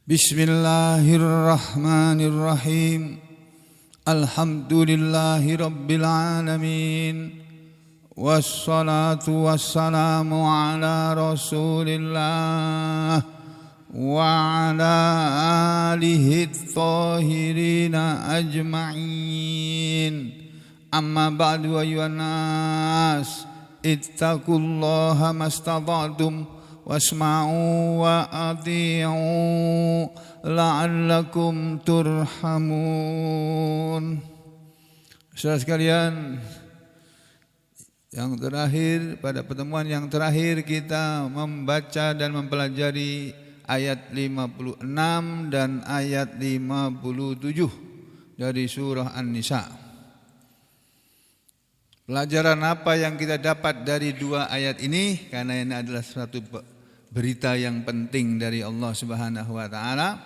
Bismillahirrahmanirrahim. Alhamdulillahi rabbil alamin. Wassalatu wassalamu ala rasulillah wa ala alihi thahirina ajma'in. Amma ba'du ayyuhan nas, ittaqullaha mastata'tum wasma'u wa ati'u la'allakum turhamun. Saudara sekalian, yang terakhir, pada pertemuan yang terakhir kita membaca dan mempelajari ayat 56 dan ayat 57 dari surah An-Nisa. Pelajaran apa yang kita dapat dari dua ayat ini? Karena ini adalah suatu berita yang penting dari Allah Subhanahu wa taala.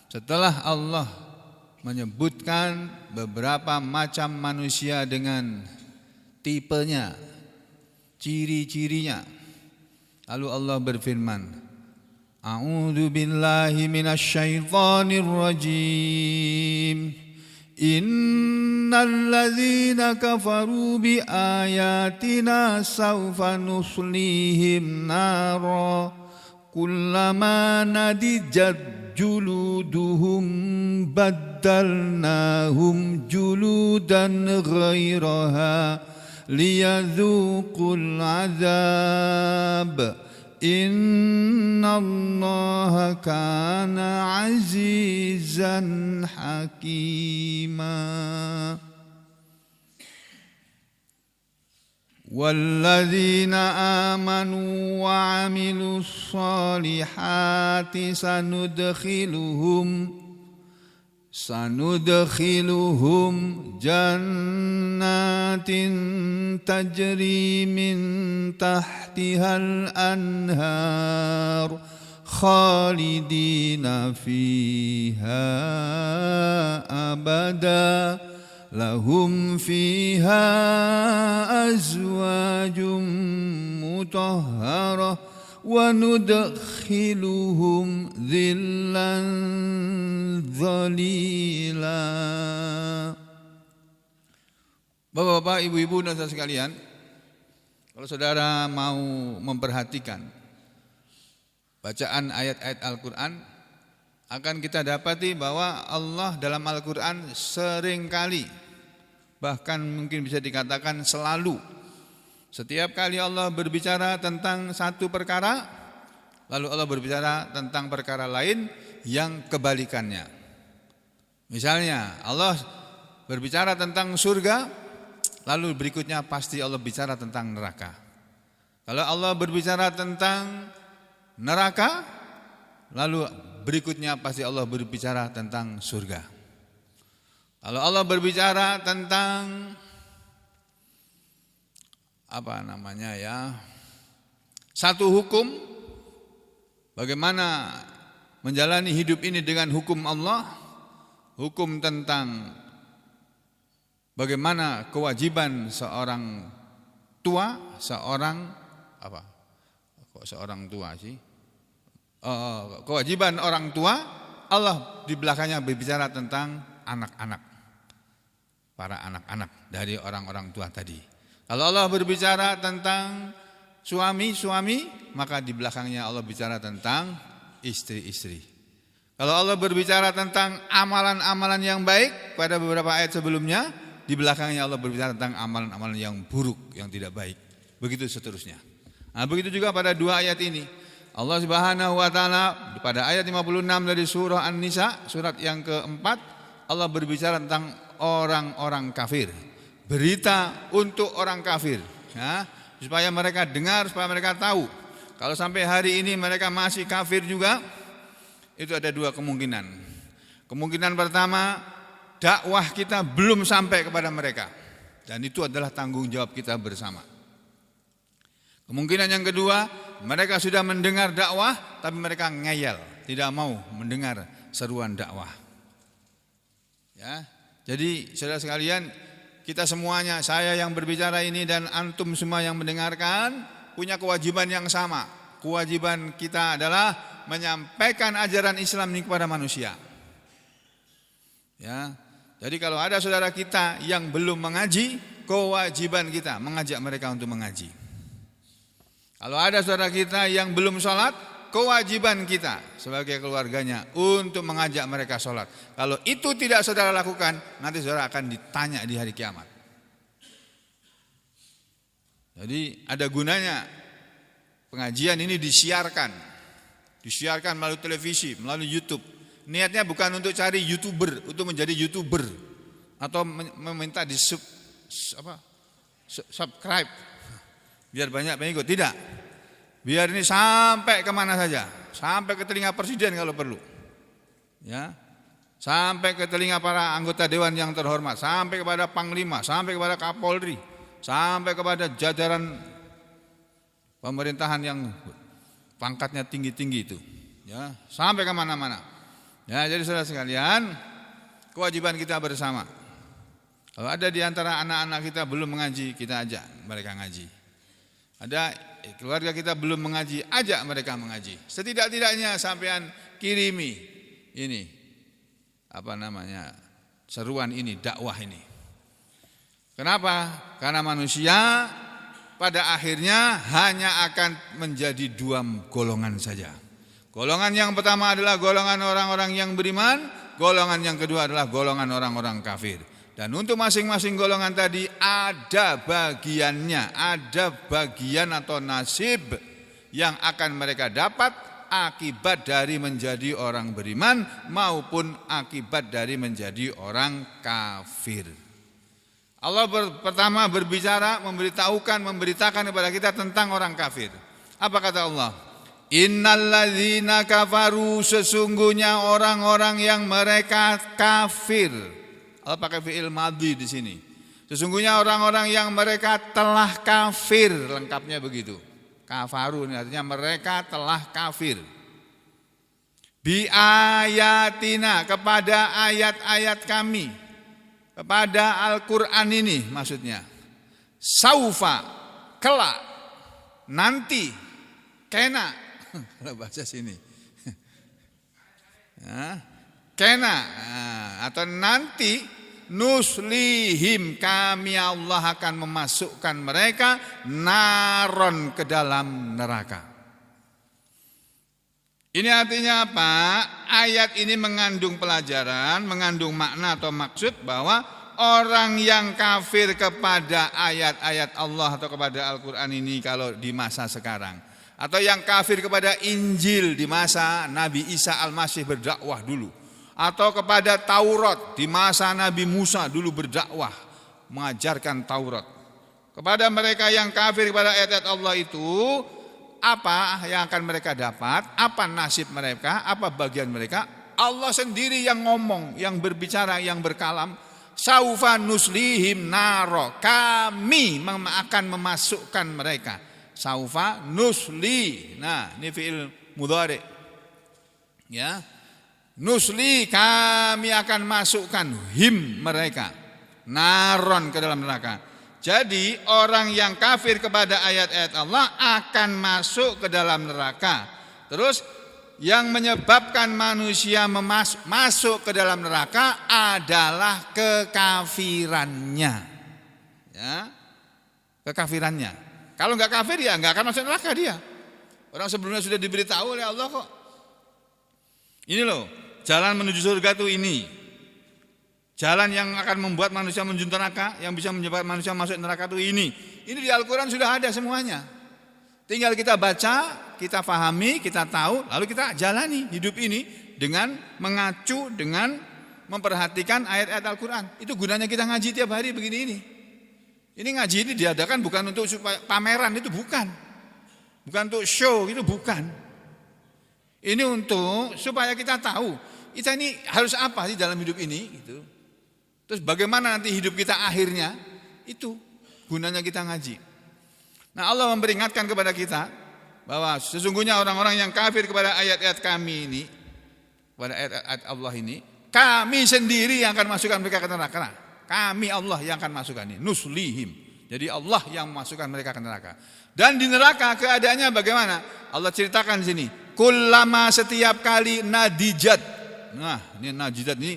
Setelah Allah menyebutkan beberapa macam manusia dengan tipenya, ciri-cirinya, lalu Allah berfirman, A'udzu billahi minasyaitonir rajim. Innal ladzina kafaru bi ayatina sawfa nuslihim nara kullama nadijat juluduhum baddalnahum juludan ghairaha liyadzuqul azab. Innallaha kana azizan hakima. Walladzina amanu wa amilus solihati sanudkhiluhum jannatin tajri min tahtihal anhar khalidina fiha abada lahum fiha azwajum mutahharah wa nudkhiluhum dhillan dhalila. Bapak-bapak, ibu-ibu dan saudara sekalian, kalau saudara mau memperhatikan bacaan ayat-ayat Al-Quran, akan kita dapati bahwa Allah dalam Al-Quran seringkali, bahkan mungkin bisa dikatakan selalu, setiap kali Allah berbicara tentang satu perkara, lalu Allah berbicara tentang perkara lain yang kebalikannya. Misalnya Allah berbicara tentang surga, lalu berikutnya pasti Allah bicara tentang neraka. Kalau Allah berbicara tentang neraka, lalu berikutnya pasti Allah berbicara tentang surga. Kalau Allah berbicara tentang satu hukum, bagaimana menjalani hidup ini dengan hukum Allah, hukum tentang bagaimana kewajiban seorang tua, kewajiban orang tua, Allah di belakangnya berbicara tentang anak-anak, para anak-anak dari orang-orang tua tadi. Kalau Allah berbicara tentang suami, maka di belakangnya Allah bicara tentang istri-istri. Kalau Allah berbicara tentang amalan-amalan yang baik pada beberapa ayat sebelumnya, di belakangnya Allah berbicara tentang amalan-amalan yang buruk, yang tidak baik. Begitu seterusnya. Nah, begitu juga pada dua ayat ini. Allah Subhanahu wa taala pada ayat 56 dari surah An-Nisa, surat yang keempat, Allah berbicara tentang orang-orang kafir. Berita untuk orang kafir, ya, supaya mereka dengar, supaya mereka tahu. Kalau sampai hari ini mereka masih kafir juga, itu ada dua kemungkinan. Kemungkinan pertama, dakwah kita belum sampai kepada mereka, dan itu adalah tanggung jawab kita bersama. Kemungkinan yang kedua, mereka sudah mendengar dakwah, tapi mereka ngeyel, tidak mau mendengar seruan dakwah. Ya, jadi saudara sekalian, kita semuanya, saya yang berbicara ini dan antum semua yang mendengarkan, punya kewajiban yang sama. Kewajiban kita adalah menyampaikan ajaran Islam ini kepada manusia. Ya. Jadi kalau ada saudara kita yang belum mengaji, kewajiban kita mengajak mereka untuk mengaji. Kalau ada saudara kita yang belum sholat, kewajiban kita sebagai keluarganya untuk mengajak mereka sholat. Kalau itu tidak saudara lakukan, nanti saudara akan ditanya di hari kiamat. Jadi ada gunanya pengajian ini disiarkan melalui televisi, melalui YouTube. Niatnya bukan untuk cari YouTuber, untuk menjadi YouTuber atau meminta subscribe biar banyak pengikut, tidak. Biar ini sampai kemana saja, sampai ke telinga presiden kalau perlu, ya, sampai ke telinga para anggota dewan yang terhormat, sampai kepada panglima, sampai kepada kapolri, sampai kepada jajaran pemerintahan yang pangkatnya tinggi-tinggi itu, ya, sampai kemana-mana. Ya, jadi saudara sekalian, kewajiban kita bersama. Kalau ada di antara anak-anak kita belum mengaji, kita ajak mereka ngaji. Ada keluarga kita belum mengaji, ajak mereka mengaji. Setidak-tidaknya sampean kirimi ini seruan ini, dakwah ini. Kenapa? Karena manusia pada akhirnya hanya akan menjadi dua golongan saja. Golongan yang pertama adalah golongan orang-orang yang beriman, golongan yang kedua adalah golongan orang-orang kafir. Dan untuk masing-masing golongan tadi ada bagiannya, ada bagian atau nasib yang akan mereka dapat akibat dari menjadi orang beriman maupun akibat dari menjadi orang kafir. Allah pertama berbicara, memberitakan kepada kita tentang orang kafir. Apa kata Allah? Innalladzina kafaru, sesungguhnya orang-orang yang mereka kafir. Allah pakai fi'il madhi di sini. Sesungguhnya orang-orang yang mereka telah kafir, lengkapnya begitu. Kafaru ini artinya mereka telah kafir. Bi ayatina, kepada ayat-ayat kami, kepada Al-Qur'an ini maksudnya. Saufa, kelak, nanti, kena. Kalau bahasa sini, ya, kena atau nanti, nuslihim, kami Allah akan memasukkan mereka naron, ke dalam neraka. Ini artinya apa? Ayat ini mengandung pelajaran, mengandung makna atau maksud bahwa orang yang kafir kepada ayat-ayat Allah atau kepada Al-Quran ini kalau di masa sekarang, atau yang kafir kepada Injil di masa Nabi Isa Al-Masih berdakwah dulu, atau kepada Taurat di masa Nabi Musa dulu berdakwah mengajarkan Taurat. Kepada mereka yang kafir kepada ayat-ayat Allah itu, apa yang akan mereka dapat? Apa nasib mereka? Apa bagian mereka? Allah sendiri yang ngomong, yang berbicara, yang berkalam. Saufa nuslihim naro, kami akan memasukkan mereka. Saufa nusli, nah ini fi'il mudhari, ya, nusli, kami akan masukkan him, mereka, naron, ke dalam neraka. Jadi orang yang kafir kepada ayat-ayat Allah akan masuk ke dalam neraka. Terus yang menyebabkan manusia masuk ke dalam neraka adalah kekafirannya, ya, kekafirannya. Kalau enggak kafir ya enggak akan masuk neraka dia. Orang sebelumnya sudah diberitahu oleh Allah kok. Ini loh, jalan menuju surga itu ini. Jalan yang akan membuat manusia menuju neraka, yang bisa menyebabkan manusia masuk neraka itu ini. Ini di Al-Quran sudah ada semuanya. Tinggal kita baca, kita pahami, kita tahu, lalu kita jalani hidup ini dengan mengacu, dengan memperhatikan ayat-ayat Al-Quran. Itu gunanya kita ngaji tiap hari begini ini. Ini ngaji ini diadakan bukan untuk supaya pameran, itu bukan. Bukan untuk show, itu bukan. Ini untuk supaya kita tahu kita ini harus apa sih dalam hidup ini gitu. Terus bagaimana nanti hidup kita akhirnya, itu gunanya kita ngaji. Nah, Allah memperingatkan kepada kita bahwa sesungguhnya orang-orang yang kafir kepada ayat-ayat kami ini, kepada ayat-ayat Allah ini, kami sendiri yang akan masukkan mereka ke neraka. Kami Allah yang akan masukkan ini, nuslihim. Jadi Allah yang memasukkan mereka ke neraka. Dan di neraka keadaannya bagaimana? Allah ceritakan di sini, kullama setiap kali nadijat. Nah, ini nadijat ini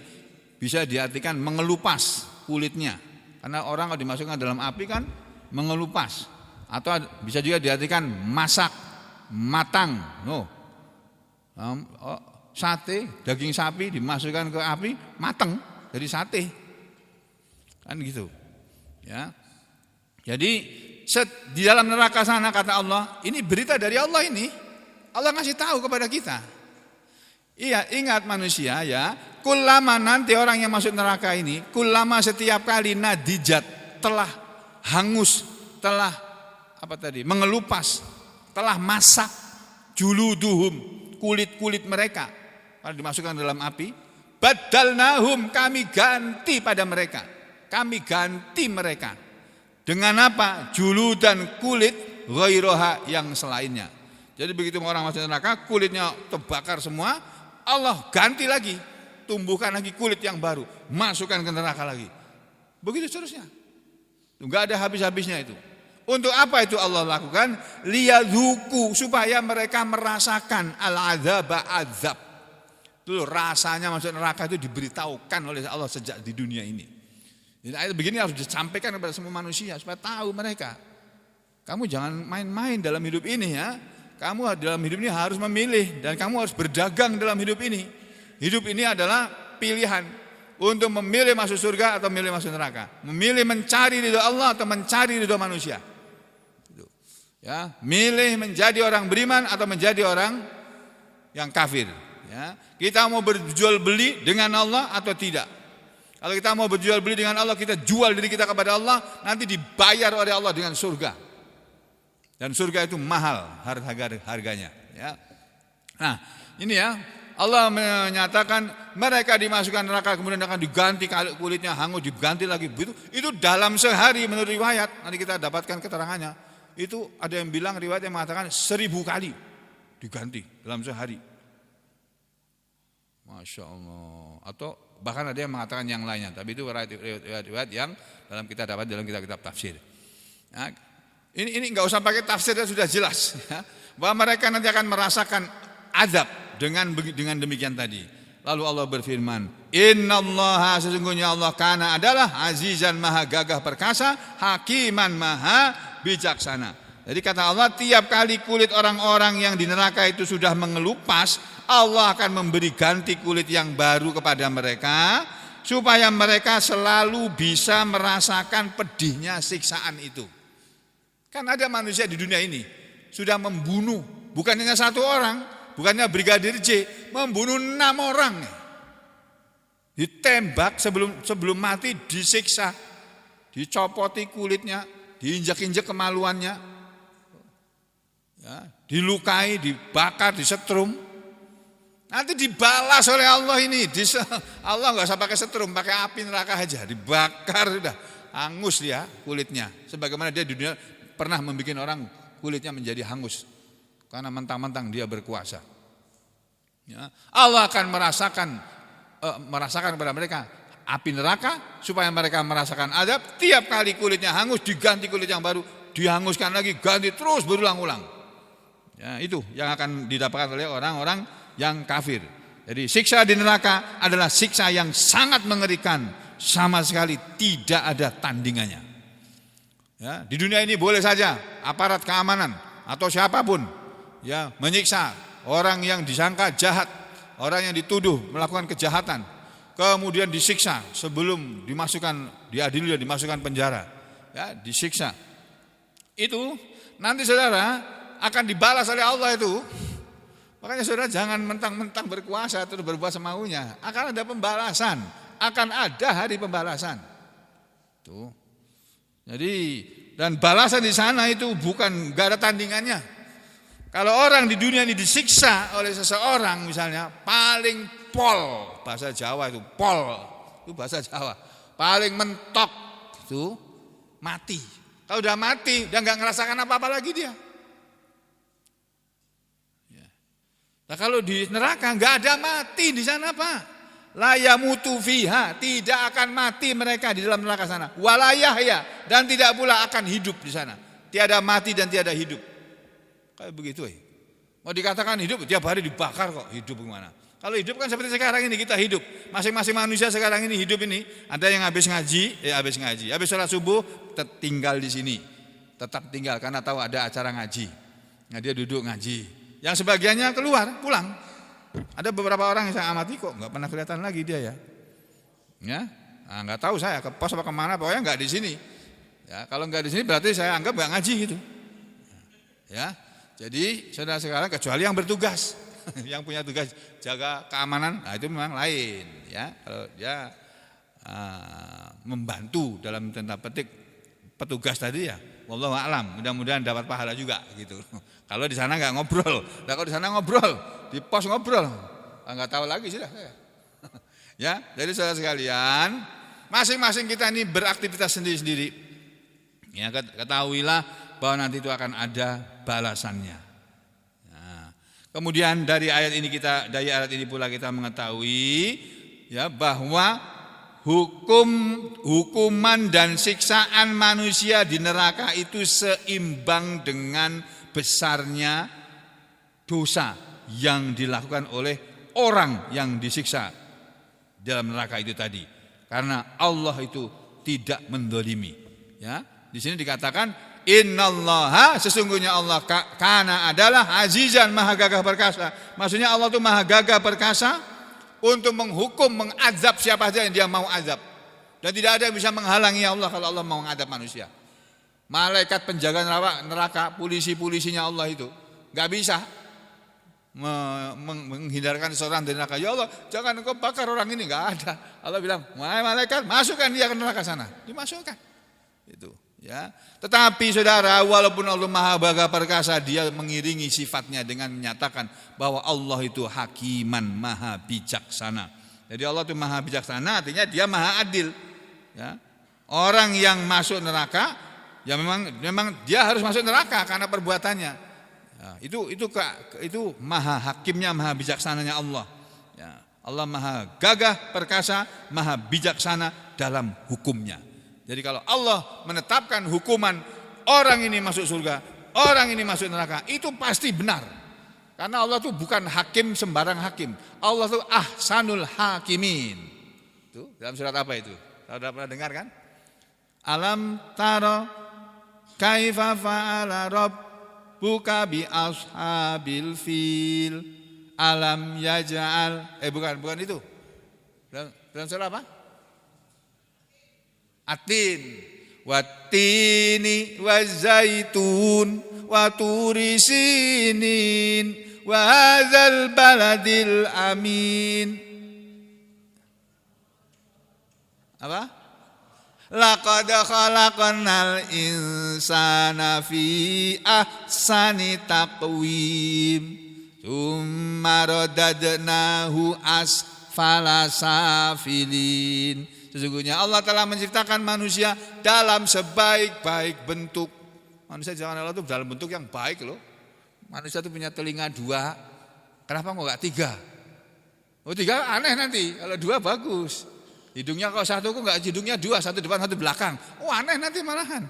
bisa diartikan mengelupas kulitnya. Karena orang kalau dimasukkan dalam api kan mengelupas. Atau bisa juga diartikan masak, matang. Sate, daging sapi dimasukkan ke api, matang jadi sate. Kan gitu. Ya. Jadi di dalam neraka sana kata Allah, ini berita dari Allah ini. Allah ngasih tahu kepada kita. Iya, ingat manusia ya, kullama nanti orang yang masuk neraka ini, kullama setiap kali nadijat telah hangus, telah mengelupas, telah masak juluduhum, kulit-kulit mereka pada dimasukkan dalam api, badalnahum, kami ganti pada mereka. Kami ganti mereka. Dengan apa? Juludan, kulit ghairaha, yang selainnya. Jadi begitu orang masuk neraka, kulitnya terbakar semua, Allah ganti lagi, tumbuhkan lagi kulit yang baru, masukkan ke neraka lagi. Begitu seterusnya. Enggak ada habis-habisnya itu. Untuk apa itu Allah lakukan? Liyadzuku, supaya mereka merasakan al-adzaba, azab. Itu rasanya masuk neraka itu diberitahukan oleh Allah sejak di dunia ini. Jadi ayat begini harus disampaikan kepada semua manusia supaya tahu mereka. Kamu jangan main-main dalam hidup ini ya. Kamu dalam hidup ini harus memilih dan kamu harus berdagang dalam hidup ini. Hidup ini adalah pilihan untuk memilih masuk surga atau memilih masuk neraka. Memilih mencari ridho Allah atau mencari ridho manusia. Ya, milih menjadi orang beriman atau menjadi orang yang kafir. Ya, kita mau berjual beli dengan Allah atau tidak? Kalau kita mau berjual beli dengan Allah, kita jual diri kita kepada Allah, nanti dibayar oleh Allah dengan surga. Dan surga itu mahal harganya. Ya. Nah, ini ya, Allah menyatakan mereka dimasukkan neraka kemudian akan diganti kulitnya hangus, diganti lagi. Itu dalam sehari menurut riwayat. Nanti kita dapatkan keterangannya. Itu ada yang bilang riwayat yang mengatakan 1000 kali diganti dalam sehari. Masya Allah. Atau bahkan ada yang mengatakan yang lainnya. Tapi itu riwayat yang kita dapat dalam kitab-kitab tafsir. Nah, ini nggak usah pakai tafsir, sudah jelas ya, bahwa mereka nanti akan merasakan azab dengan demikian tadi. Lalu Allah berfirman, innallaha, sesungguhnya Allah kana adalah azizan maha gagah perkasa, hakiman maha bijaksana. Jadi kata Allah, tiap kali kulit orang-orang yang di neraka itu sudah mengelupas, Allah akan memberi ganti kulit yang baru kepada mereka, supaya mereka selalu bisa merasakan pedihnya siksaan itu. Kan ada manusia di dunia ini sudah membunuh, bukan hanya 1 orang, bukannya Brigadir J, membunuh 6 orang. Ditembak sebelum mati, disiksa, dicopoti kulitnya, diinjak-injak kemaluannya, ya, dilukai, dibakar, disetrum. Nanti dibalas oleh Allah ini. Allah nggak usah pakai setrum, pakai api neraka aja, dibakar sudah, hangus dia kulitnya. Sebagaimana dia di dunia pernah membuat orang kulitnya menjadi hangus karena mentang-mentang dia berkuasa. Ya, Allah akan merasakan kepada mereka api neraka supaya mereka merasakan azab. Tiap kali kulitnya hangus diganti kulit yang baru, dihanguskan lagi, ganti terus berulang-ulang. Ya, itu yang akan didapatkan oleh orang-orang yang kafir. Jadi siksa di neraka adalah siksa yang sangat mengerikan, sama sekali tidak ada tandingannya. Ya, di dunia ini boleh saja aparat keamanan atau siapapun ya menyiksa orang yang disangka jahat, orang yang dituduh melakukan kejahatan, kemudian disiksa sebelum diadili dan dimasukkan penjara. Ya, disiksa. Itu nanti saudara akan dibalas oleh Allah itu. Makanya saudara jangan mentang-mentang berkuasa terus berbuat semaunya. Akan ada pembalasan, akan ada hari pembalasan. Tuh. Jadi dan balasan di sana itu bukan gak ada tandingannya. Kalau orang di dunia ini disiksa oleh seseorang misalnya, paling pol, bahasa Jawa itu pol, itu bahasa Jawa, paling mentok itu mati. Kalau udah mati dan nggak ngerasakan apa-apa lagi dia. Nah kalau di neraka nggak ada mati di sana Pak. La yamutu fiha, tidak akan mati mereka di dalam neraka sana. Wala yahya, dan tidak pula akan hidup di sana. Tiada mati dan tiada hidup. Kayak begitu. Mau dikatakan hidup tiap hari dibakar kok, hidup gimana? Kalau hidup kan seperti sekarang ini kita hidup. Masing-masing manusia sekarang ini hidup ini, ada yang habis ngaji, habis sholat subuh tinggal di sini. Tetap tinggal karena tahu ada acara ngaji. Nah, dia duduk ngaji. Yang sebagiannya keluar, pulang. Ada beberapa orang yang saya amati kok nggak pernah kelihatan lagi dia ya. Ya, nah, nggak tahu saya ke pos apa kemana, pokoknya nggak di sini. Ya, kalau nggak di sini berarti saya anggap nggak ngaji gitu. Ya, jadi saudara sekarang kecuali yang bertugas, yang punya tugas jaga keamanan, nah itu memang lain. Ya, kalau dia membantu dalam tanda petik petugas tadi ya, wallahu a'lam, mudah-mudahan dapat pahala juga gitu. Kalau di sana nggak ngobrol, kalau di sana ngobrol, di pos ngobrol, nggak tahu lagi sudah. Ya, jadi saudara sekalian, masing-masing kita ini beraktivitas sendiri-sendiri. Ya, ketahuilah bahwa nanti itu akan ada balasannya. Nah, kemudian dari ayat ini pula kita mengetahui ya bahwa hukuman dan siksaan manusia di neraka itu seimbang dengan besarnya dosa yang dilakukan oleh orang yang disiksa dalam neraka itu tadi. Karena Allah itu tidak mendolimi. Ya, di sini dikatakan innallaha, sesungguhnya Allah kana adalah azizan, maha gagah perkasa. Maksudnya Allah itu maha gagah perkasa untuk menghukum, mengazab siapa saja yang dia mau azab. Dan tidak ada yang bisa menghalangi Allah kalau Allah mau mengadab manusia. Malaikat penjaga neraka, polisi-polisinya Allah itu nggak bisa menghindarkan seorang dari neraka. Ya Allah, jangan engkau bakar orang ini, nggak ada. Allah bilang, malaikat masukkan dia ke neraka sana, dimasukkan. Itu. Ya, tetapi saudara, walaupun Allah maha gagah perkasa, dia mengiringi sifatnya dengan menyatakan bahwa Allah itu hakiman, maha bijaksana. Jadi Allah itu maha bijaksana, artinya dia maha adil. Ya, orang yang masuk neraka, ya memang dia harus masuk neraka karena perbuatannya. Ya, itu maha hakimnya, maha bijaksananya Allah. Ya, Allah maha gagah perkasa, maha bijaksana dalam hukumnya. Jadi kalau Allah menetapkan hukuman orang ini masuk surga, orang ini masuk neraka, itu pasti benar. Karena Allah itu bukan hakim sembarang hakim. Allah itu ahsanul hakimin. Itu dalam surat apa itu? Saudara pernah dengar kan? Alam taro kaifa fa'ala rabbuka bi ashabil fil. Alam yaj'al bukan itu. Dalam surat apa? Atin, watini, wazaitun, waturi sinin, wahadzal baladil amin. Apa? Laqad khalaqnal insana fi ahsani taqwim, tsumma radadnahu asfala safilin. Sesungguhnya Allah telah menciptakan manusia dalam sebaik-baik bentuk. Manusia zaman Allah itu dalam bentuk yang baik loh. Manusia itu punya telinga 2. Kenapa enggak 3? Oh 3 aneh nanti. Kalau 2 bagus. Hidungnya kok 1 kok enggak hidungnya 2, 1 depan 1 belakang. Oh aneh nanti malahan.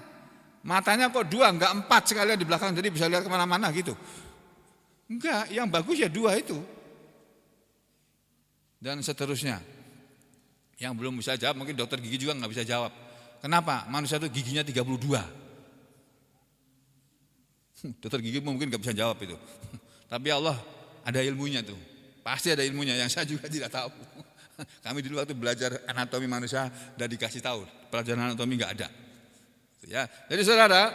Matanya kok 2 enggak 4 sekalian di belakang, jadi bisa lihat kemana-mana gitu. Enggak, yang bagus ya 2 itu. Dan seterusnya. Yang belum bisa jawab, mungkin dokter gigi juga nggak bisa jawab. Kenapa? Manusia itu giginya 32. Dokter gigi mungkin nggak bisa jawab itu. Tapi Allah ada ilmunya tuh. Pasti ada ilmunya yang saya juga tidak tahu. Kami dulu waktu belajar anatomi manusia udah dikasih tahu. Pelajaran anatomi nggak ada. Ya. Jadi saudara,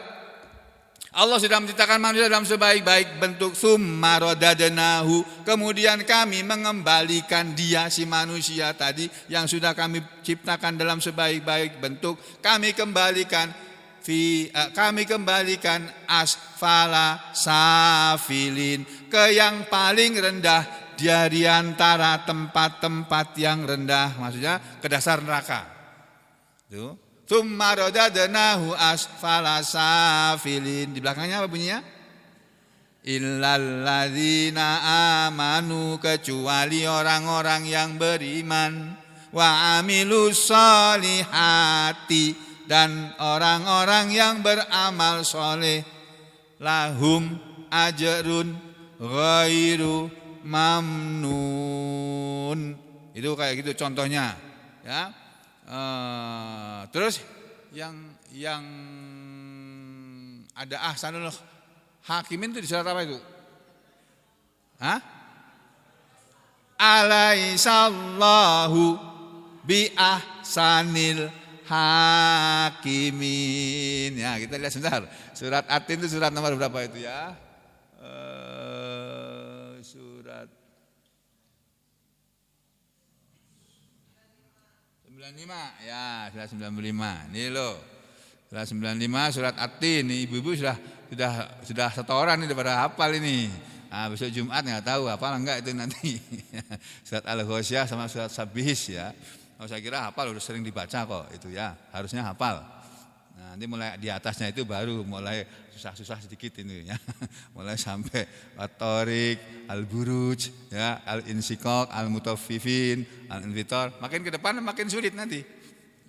Allah sudah menciptakan manusia dalam sebaik-baik bentuk, summa radadnahu, kemudian kami mengembalikan dia, si manusia tadi yang sudah kami ciptakan dalam sebaik-baik bentuk, kami kembalikan asfala safilin, ke yang paling rendah dari antara tempat-tempat yang rendah, maksudnya ke dasar neraka. Tuh. Tsumma radadnahu asfala safilin. Di belakangnya apa bunyinya? Illal ladzina amanu, kecuali orang-orang yang beriman, wa amilus solihati, dan orang-orang yang beramal soleh, lahum ajrun ghairu mamnun. Itu kayak gitu contohnya, ya. Terus yang ada ahsanul hakimin itu di surat apa itu? Hah? Alaisallahu bi ahsanil hakimin. Ya, kita lihat sebentar. Surat At-Tin itu surat nomor berapa itu ya? Surat 95. Ya, surat 95. Ini loh. Surat 95 surat At-Tin. Ibu-ibu sudah setoran ini pada hafal ini. Nah, besok Jumat nggak tahu hafal enggak itu nanti. Surat Al-Ghasyiyah sama surat Sabihis ya. Oh, saya kira hafal udah sering dibaca kok itu ya. Harusnya hafal. Nah, nanti mulai di atasnya itu baru mulai susah-susah sedikit ini ya. Mulai sampai At-Tariq, Al-Buruj, ya, Al-Insiqaq, Al-Mutaffifin, Al-Infitar. Makin ke depan makin sulit nanti.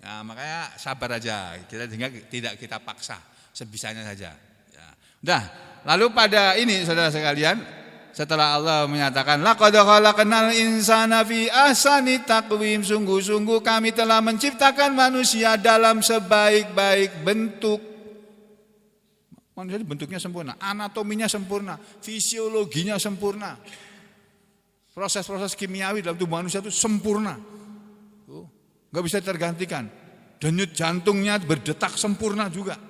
Nah, makanya sabar aja. Kita tidak kita paksa, sebisanya saja. Ya. Udah. Lalu pada ini saudara sekalian, setelah Allah menyatakan laqad khalaqnal insana fi ahsani taqwim, sungguh-sungguh kami telah menciptakan manusia dalam sebaik-baik bentuk. Manusia bentuknya sempurna, anatominya sempurna, fisiologinya sempurna. Proses-proses kimiawi dalam tubuh manusia itu sempurna. Enggak bisa tergantikan. Denyut jantungnya berdetak sempurna juga.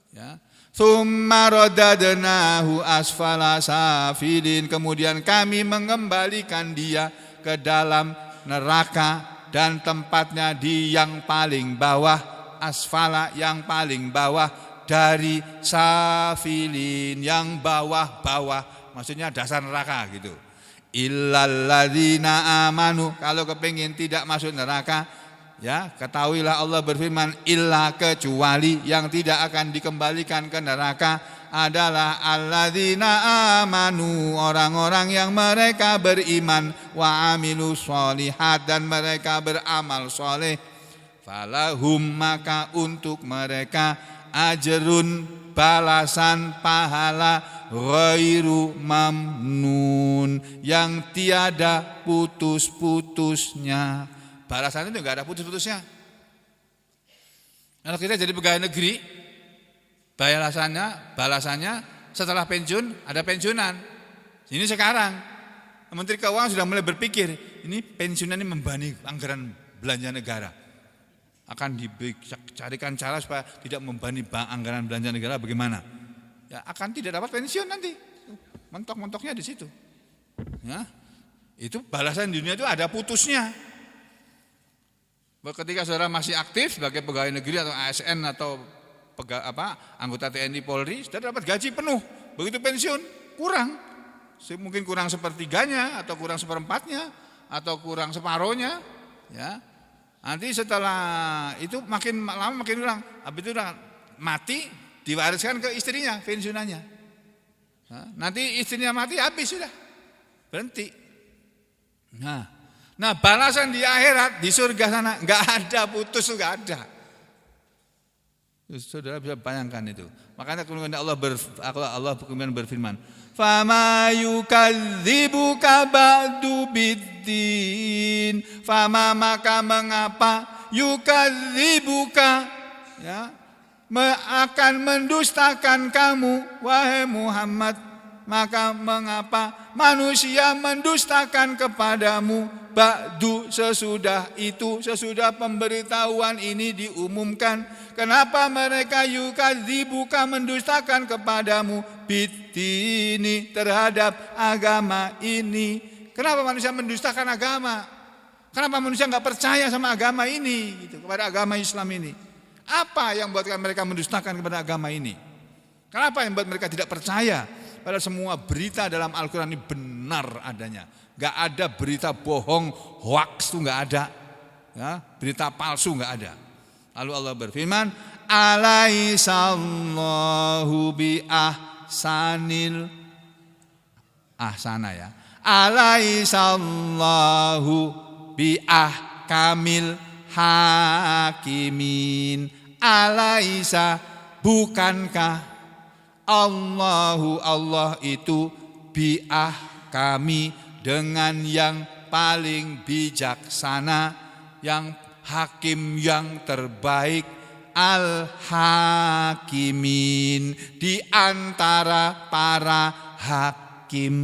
Ya. Tsumma radadnahu asfala safilin, kemudian kami mengembalikan dia ke dalam neraka dan tempatnya di yang paling bawah, asfala yang paling bawah dari safilin yang bawah-bawah, maksudnya dasar neraka gitu. Illal ladzina amanu, kalau kepengin tidak masuk neraka, ya, ketahuilah Allah berfirman illa, kecuali yang tidak akan dikembalikan ke neraka adalah alladzina amanu, orang-orang yang mereka beriman, wa amilus sholihat, dan mereka beramal soleh. Falahum, maka untuk mereka ajrun, balasan pahala, ghairu mamnun, yang tiada putus-putusnya. Balasannya itu enggak ada putus-putusnya. Kalau kita jadi pegawai negeri, balasannya setelah pensiun ada pensiunan. Ini sekarang Menteri Keuangan sudah mulai berpikir, ini pensiunan ini membebani anggaran belanja negara. Akan dicarikan cara supaya tidak membebani anggaran belanja negara bagaimana? Ya, akan tidak dapat pensiun nanti. Mentok-mentoknya di situ. Ya. Itu balasan di dunia itu ada putusnya. Ketika saudara masih aktif sebagai pegawai negeri atau ASN atau anggota TNI Polri, saudara dapat gaji penuh. Begitu pensiun kurang, mungkin kurang sepertiganya atau kurang seperempatnya atau kurang separohnya. Ya, nanti setelah itu makin lama makin kurang. Habis itu udah mati, diwariskan ke istrinya pensiunannya. Nanti istrinya mati, habis sudah berhenti. Nah, balasan di akhirat, di surga sana enggak ada putus, enggak ada. Saudara bisa bayangkan itu. Makanya kemudian Allah kemudian berfirman, "Fama yukadzibuka ba'du biddin." Fama, maka mengapa, yukadzibuka, ya, akan mendustakan kamu wahai Muhammad, maka mengapa manusia mendustakan kepadamu ba'du, sesudah itu, sesudah pemberitahuan ini diumumkan. Kenapa mereka yukadzibuka, mendustakan kepadamu, biddini, terhadap agama ini? Kenapa manusia mendustakan agama? Kenapa manusia enggak percaya sama agama ini gitu, kepada agama Islam ini? Apa yang membuatkan mereka mendustakan kepada agama ini? Kenapa yang membuat mereka tidak percaya? Padahal semua berita dalam Al-Quran ini benar adanya. Gak ada berita bohong, hoax itu gak ada. Ya, berita palsu gak ada. Lalu Allah berfirman, alaisallahu bi ahsanil ahsana, ya. Alaisallahu bi ahkamil hakimin. Alaisa, bukankah Allah itu kami dengan yang paling bijaksana, yang hakim yang terbaik, al-hakimin, di antara para hakim.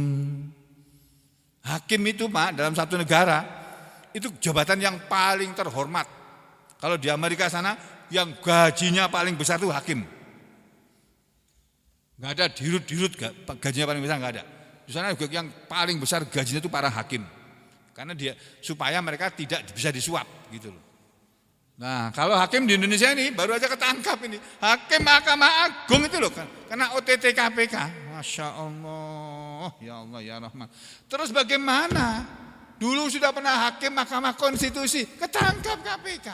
Hakim itu Pak, dalam satu negara itu jabatan yang paling terhormat. Kalau di Amerika sana yang gajinya paling besar itu hakim. Enggak ada dirut-dirut gajinya paling besar, enggak ada. Di sana yang paling besar gajinya itu para hakim. Karena dia supaya mereka tidak bisa disuap gitu loh. Nah, kalau hakim di Indonesia ini baru aja ketangkap ini. Hakim Mahkamah Agung itu loh, kena OTT KPK. Masya Allah, ya Allah ya Rahman. Terus bagaimana? Dulu sudah pernah hakim Mahkamah Konstitusi, ketangkap KPK.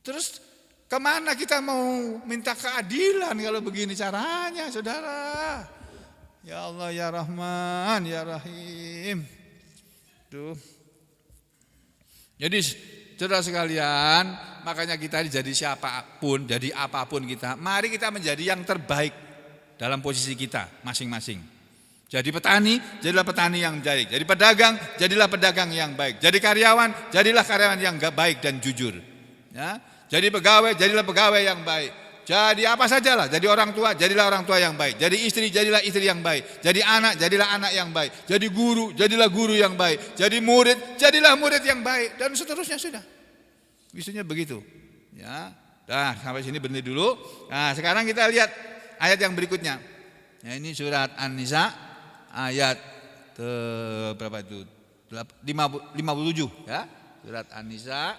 Terus kemana kita mau minta keadilan kalau begini caranya, saudara? Ya Allah ya Rahman ya Rahim. Tuh. Jadi saudara sekalian, makanya kita jadi siapapun, jadi apapun kita, mari kita menjadi yang terbaik dalam posisi kita masing-masing. Jadi petani, jadilah petani yang baik. Jadi pedagang, jadilah pedagang yang baik. Jadi karyawan, jadilah karyawan yang baik dan jujur. Ya. Jadi pegawai, jadilah pegawai yang baik. Jadi apa sajalah, jadi orang tua, jadilah orang tua yang baik. Jadi istri, jadilah istri yang baik. Jadi anak, jadilah anak yang baik. Jadi guru, jadilah guru yang baik. Jadi murid, jadilah murid yang baik. Dan seterusnya sudah. Isunya begitu. Ya. Nah, sampai sini berhenti dulu. Nah, sekarang kita lihat ayat yang berikutnya. Nah, ini surat An-Nisa ayat berapa itu? 57 ya. Surat An-Nisa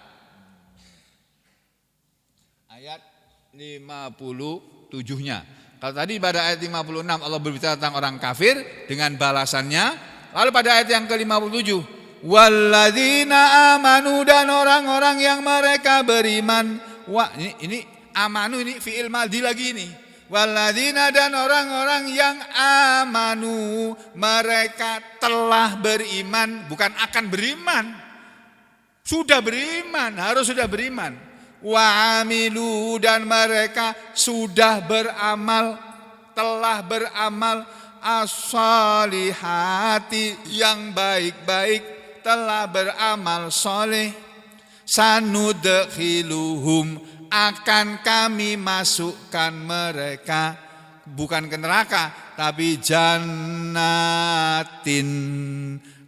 ayat 57-nya. Kalau tadi pada ayat 56 Allah berbicara tentang orang kafir dengan balasannya. Lalu pada ayat yang ke-57, walladzina amanu, dan orang-orang yang mereka beriman. Wah, ini amanu ini fi'il madhi lagi ini. Walladzina, dan orang-orang yang amanu, mereka telah beriman, bukan akan beriman. Sudah beriman, harus sudah beriman. Wa amilu, dan mereka sudah beramal, telah beramal as-salihati, yang baik-baik, telah beramal soleh. Sanudkhiluhum, akan kami masukkan mereka, bukan ke neraka, tapi jannatin,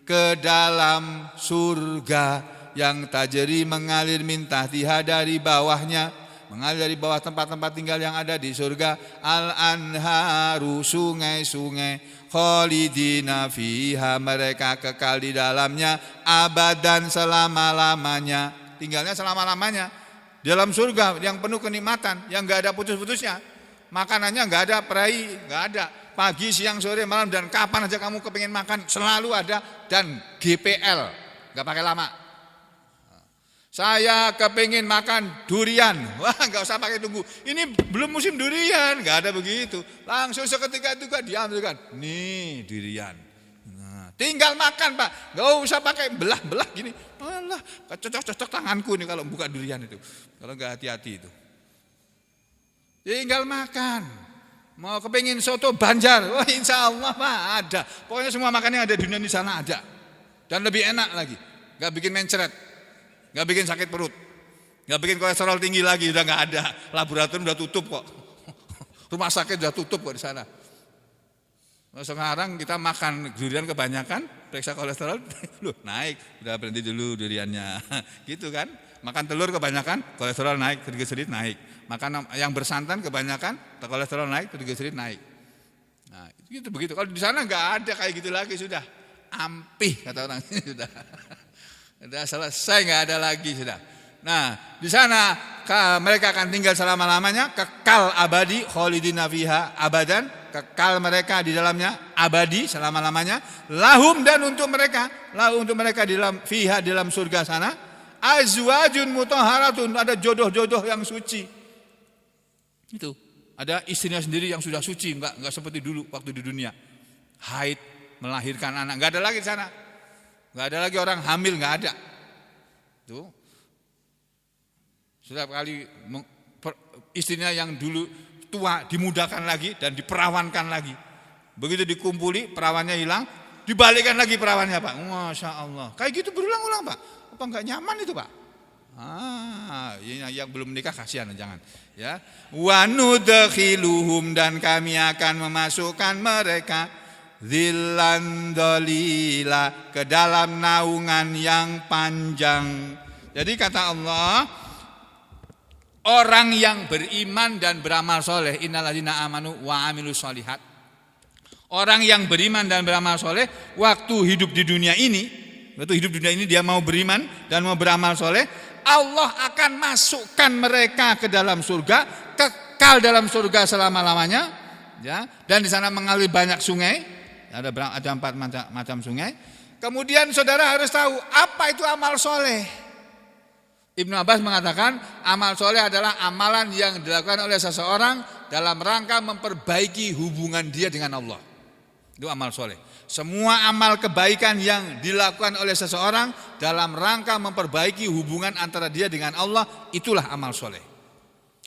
ke dalam surga yang tajri, mengalir min tahtiha, dari bawahnya, mengalir dari bawah tempat-tempat tinggal yang ada di surga, al-anharu, sungai-sungai, khalidina fiha, mereka kekal di dalamnya, abadan, selama-lamanya, tinggalnya selama-lamanya dalam surga yang penuh kenikmatan, yang enggak ada putus-putusnya. Makanannya enggak ada perai, enggak ada. Pagi, siang, sore, malam, dan kapan aja kamu kepingin makan selalu ada, dan GPL, enggak pakai lama. Saya kepingin makan durian, wah nggak usah pakai tunggu. Ini belum musim durian, nggak ada begitu. Langsung seketika itu diambil kan, nih durian. Nah, tinggal makan Pak, nggak usah pakai belah-belah gini. Alah, cocok-cocok tanganku nih kalau buka durian itu. Kalau nggak hati-hati itu. Tinggal makan. Mau kepingin soto Banjar, wah insya Allah Pak ada. Pokoknya semua makanan yang ada di dunia di sana ada. Dan lebih enak lagi, nggak bikin mencret. Gak bikin sakit perut, gak bikin kolesterol tinggi lagi, udah gak ada. Laboratorium udah tutup kok, rumah sakit udah tutup kok di sana. Sekarang kita makan durian kebanyakan, periksa kolesterol, loh naik, udah berhenti dulu duriannya, gitu kan. Makan telur kebanyakan, kolesterol naik, triglycerid naik. Makan yang bersantan kebanyakan, kolesterol naik, triglycerid naik. Nah itu begitu. Kalau di sana gak ada kayak gitu lagi, sudah ampih kata orang ini sudah. Sudah selesai, nggak ada lagi sudah. Nah, di sana mereka akan tinggal selama-lamanya, kekal abadi, khalidina fiha abadan, kekal mereka di dalamnya abadi selama-lamanya. Lahum, dan untuk mereka, di dalam fiha, di dalam surga sana, azwajun mutahharatun, ada jodoh-jodoh yang suci. Itu ada istrinya sendiri yang sudah suci, nggak seperti dulu waktu di dunia haid, melahirkan anak, nggak ada lagi di sana. Nggak ada lagi orang hamil, nggak ada. Tuh, setiap kali istrinya yang dulu tua dimudahkan lagi dan diperawankan lagi. Begitu dikumpuli, perawannya hilang, dibalikkan lagi perawannya Pak. Masya Allah. Kayak gitu berulang-ulang Pak. Apa enggak nyaman itu Pak? Yang belum menikah kasihan, jangan. Ya. Wa nudkhiluhum, dan kami akan memasukkan mereka zillan dhalila, ke dalam naungan yang panjang. Jadi kata Allah, orang yang beriman dan beramal soleh, innalladzina amanu wa amilus solihat. Orang yang beriman dan beramal soleh, waktu hidup di dunia ini dia mau beriman dan mau beramal soleh, Allah akan masukkan mereka ke dalam surga, kekal dalam surga selama-lamanya, ya. Dan di sana mengalir banyak sungai, ada 4 macam sungai. Kemudian saudara harus tahu apa itu amal soleh. Ibnu Abbas mengatakan amal soleh adalah amalan yang dilakukan oleh seseorang dalam rangka memperbaiki hubungan dia dengan Allah. Itu amal soleh. Semua amal kebaikan yang dilakukan oleh seseorang dalam rangka memperbaiki hubungan antara dia dengan Allah, itulah amal soleh.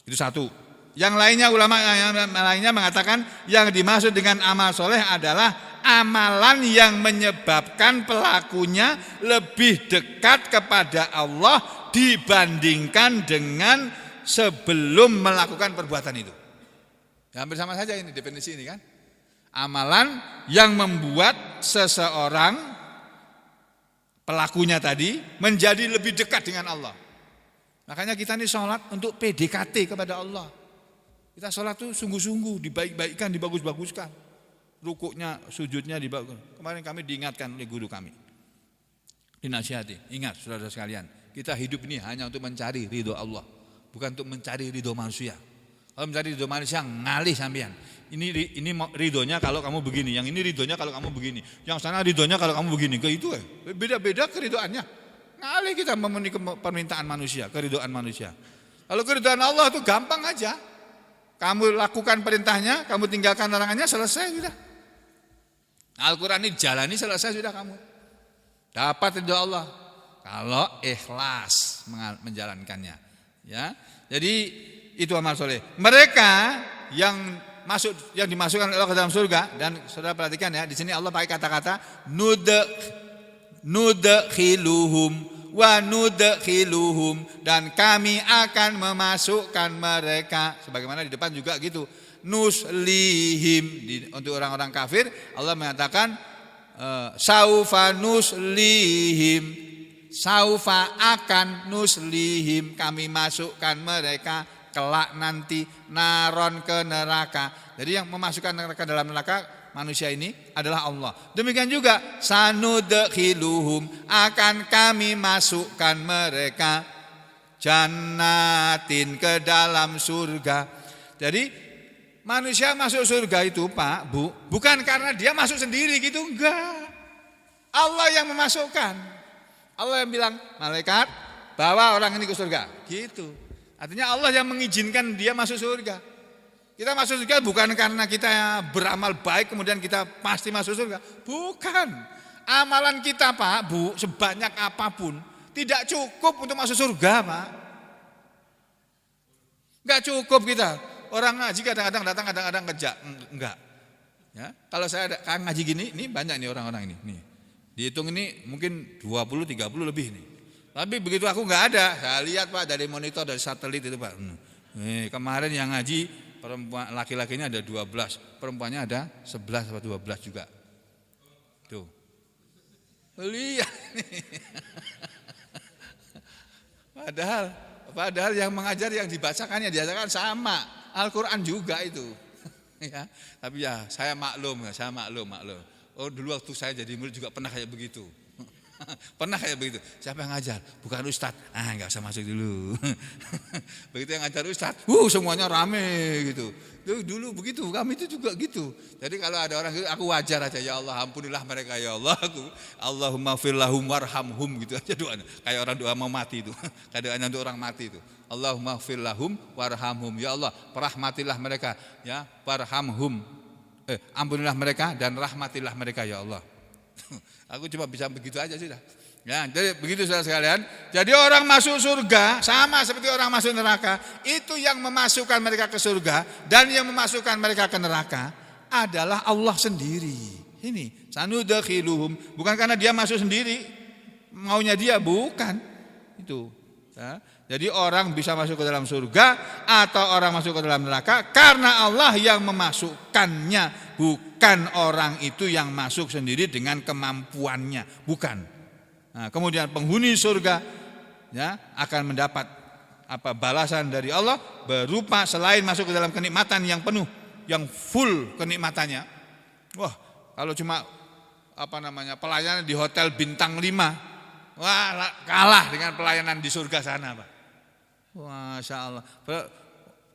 Itu satu. Yang lainnya, ulama yang lainnya mengatakan yang dimaksud dengan amal soleh adalah amalan yang menyebabkan pelakunya lebih dekat kepada Allah dibandingkan dengan sebelum melakukan perbuatan itu. Hampir sama saja ini definisi ini kan. Amalan yang membuat seseorang pelakunya tadi menjadi lebih dekat dengan Allah. Makanya kita ini sholat untuk PDKT kepada Allah. Kita sholat itu sungguh-sungguh, dibaik-baikkan, dibagus-baguskan. Rukuknya, sujudnya dibagus. Kemarin kami diingatkan oleh guru kami, dinasihati, ingat saudara sekalian, kita hidup ini hanya untuk mencari ridho Allah, bukan untuk mencari ridho manusia. Kalau mencari ridho manusia, ngalih sampean. Ini ridhonya kalau kamu begini, yang ini ridhonya kalau kamu begini, yang sana ridhonya kalau kamu begini. Itu beda-beda keridhoannya. Ngalih kita memenuhi permintaan manusia, keridhoan manusia. Kalau keridhoan Allah itu gampang aja. Kamu lakukan perintahnya, kamu tinggalkan larangannya, selesai sudah. Al-Quran ini jalani, selesai sudah kamu. Dapat ridho Allah kalau ikhlas menjalankannya. Ya, jadi itu amal soleh. Mereka yang dimasukkan oleh Allah ke dalam surga, dan saudara perhatikan ya, di sini Allah pakai kata-kata nudkhiluhum wa nudkhiluhum, dan kami akan memasukkan mereka. Sebagaimana di depan juga gitu, nuslihim, untuk orang-orang kafir Allah mengatakan saufa nuslihim, saufa akan nuslihim, kami masukkan mereka kelak nanti naron, ke neraka. Jadi yang memasukkan neraka dalam neraka manusia ini adalah Allah. Demikian juga sanudkhiluhum, akan kami masukkan mereka jannatin, ke dalam surga. Jadi manusia masuk surga itu Pak, Bu, bukan karena dia masuk sendiri gitu, enggak. Allah yang memasukkan. Allah yang bilang, malaikat bawa orang ini ke surga, gitu. Artinya Allah yang mengizinkan dia masuk surga. Kita masuk surga bukan karena kita beramal baik kemudian kita pasti masuk surga. Bukan. Amalan kita Pak, Bu, sebanyak apapun tidak cukup untuk masuk surga Pak. Enggak cukup kita. Orang ngaji kadang-kadang datang, kadang-kadang kerja. Enggak. Ya, kalau saya ngaji gini, ini banyak nih orang-orang ini. Nih. Dihitung ini mungkin 20-30 lebih nih. Tapi begitu aku enggak ada, saya lihat Pak dari monitor, dari satelit itu Pak. Kemarin yang ngaji perempuan, laki-lakinya ada 12, perempuannya ada 11 atau 12 juga. Tuh. Lihat. Padahal yang mengajar, yang dibacakan sama. Al-Quran juga itu. Ya, tapi ya saya maklum. Oh dulu waktu saya jadi murid juga pernah kayak begitu. Pernah kayak begitu. Siapa yang ngajar? Bukan Ustadz. Enggak usah masuk dulu. Begitu yang ngajar Ustadz, semuanya rame gitu. Dulu begitu, kami itu juga gitu. Jadi kalau ada orang gitu, aku wajar aja, ya Allah ampunilah mereka ya Allah. Allahumma firlahum warhamhum gitu aja doanya. Kayak orang doa mau mati itu. Kayak doanya untuk orang mati itu. Allahumma firlahum warhamhum, ya Allah rahmatilah mereka, ya warhamhum. Ampunilah mereka dan rahmatilah mereka ya Allah. Aku cuma bisa begitu aja sudah. Ya, jadi begitu saudara sekalian. Jadi orang masuk surga sama seperti orang masuk neraka. Itu yang memasukkan mereka ke surga dan yang memasukkan mereka ke neraka adalah Allah sendiri. Ini sanudakhiluhum, bukan karena dia masuk sendiri, maunya dia, bukan. Itu. Ya. Jadi orang bisa masuk ke dalam surga atau orang masuk ke dalam neraka karena Allah yang memasukkannya, bukan orang itu yang masuk sendiri dengan kemampuannya, bukan. Nah, kemudian penghuni surga ya akan mendapat balasan dari Allah berupa selain masuk ke dalam kenikmatan yang penuh, yang full kenikmatannya. Wah, kalau cuma pelayanan di hotel bintang 5, wah kalah dengan pelayanan di surga sana, Pak. Masya Allah.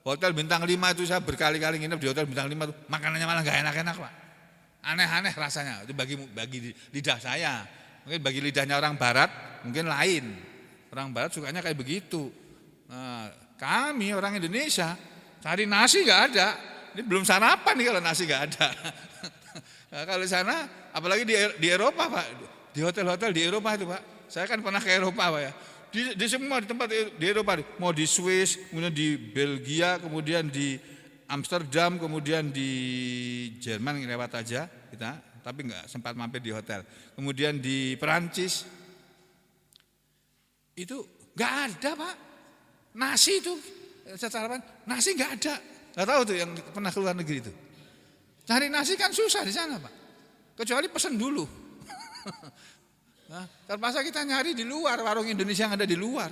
Hotel bintang 5 itu saya berkali-kali nginep di hotel bintang 5 itu, makanannya malah gak enak-enak, Pak. Aneh-aneh rasanya. Itu bagi lidah saya. Mungkin bagi lidahnya orang barat mungkin lain. Orang barat sukanya kayak begitu. Nah, kami orang Indonesia cari nasi gak ada. Ini belum sarapan nih kalau nasi gak ada. Nah, kalau di sana, apalagi di Eropa, Pak. Di hotel-hotel di Eropa itu, Pak. Saya kan pernah ke Eropa, Pak ya. Di semua di tempat di Eropa, mau di Swiss, kemudian di Belgia, kemudian di Amsterdam, kemudian di Jerman lewat aja kita, tapi nggak sempat mampir di hotel. Kemudian di Perancis, itu nggak ada, Pak. Nasi itu, sarapan nasi nggak ada. Nggak tahu tuh yang pernah keluar negeri itu. Cari nasi kan susah di sana, Pak. Kecuali pesan dulu. Nah, terpaksa kita nyari di luar, warung Indonesia yang ada di luar.